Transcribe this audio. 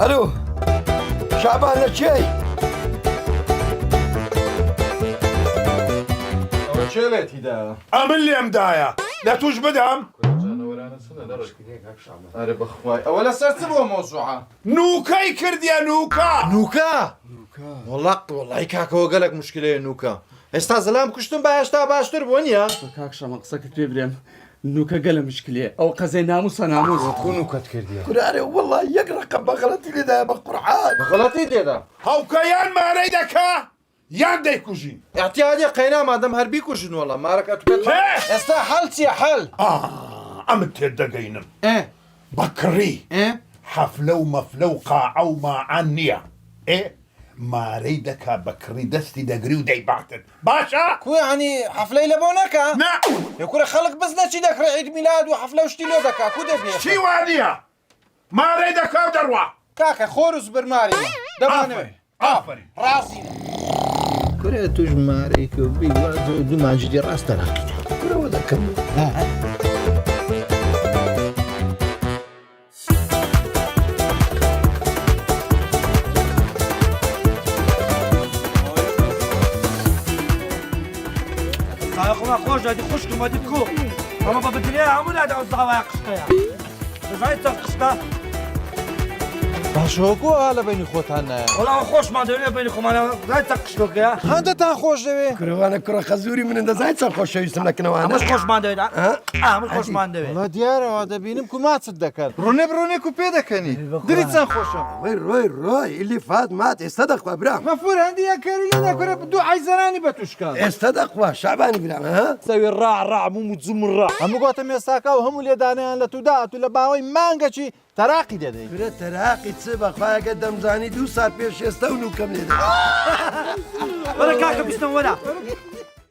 الو شعبان لشي شيلتي دا أمن لي أمدايا لا توجبدهم أري بخواي أولا سرتبوا موضوعها نوكاي كرد يا نوكا نوكا والله كاكا وقالك مشكلة نوكا استا زلام كشتم باشتا باشتر بونيا كاك شما قصك تبرم نوكا قال مشكلة أو قزي ناموس ناموس نوكا تكرديا قراري والله يقرا بغلطي لي ذا بقرعان غلطي دي دا هاو كيان ما ريدكا يان ديكوجين اعتيادي قينا مادام هربي كوجن والله ما راك أتبت كيف؟ استا حلت يا حل أمت يدقينم ايه بكري ايه حفلو مفلو قاعو ما عنيا إيه ما ريدكا بكري دستي دقري ودي بعتن باشا كو يعني حفلة لبونكا نعم يكون خلق بزنا شي داك عيد ميلاد وحفلة وشتيلو دكا كو دبي شي وانيا ما ريدكا ودروا كاكا خورس برماري دبانه آفرين راسي كره تجمعك بيوازو ما جدي راس تراكي كره وذا كم سايقوما خوش هادي خشك ما ديكو اما بابا الدنيا عمو لا دعو الزغاوة قشقيا زايد قشقا باشوكو على بيني خوت هنا والله خوش ما دنيا بينكم انا زايد قشقك يا هانتا تنخوش دوي كره وانا كره خزوري من انت زايد صار خوش يسم لك نوانا مش خوش ما دوي مش خوش ما دوي والله ديارة هذا بينمكم ما تصدقن روني كو بيدكني دريت تنخوشم روي اللي فات مات استدق وابراهيم مفور عندي يا كاري لا كره بدو عايزراني بتوشكان استدق وشعبان ابراهيم ها سوي الراع مو متزم الراع هم قوتهم يساكا وهم اللي دانيان لتودات ولا باوي مانجا تراقي ددي كره تراقي تسبق خايا قدام زاني دو صار بيش يستونوا كم لي ولا كاكا بيستن ولا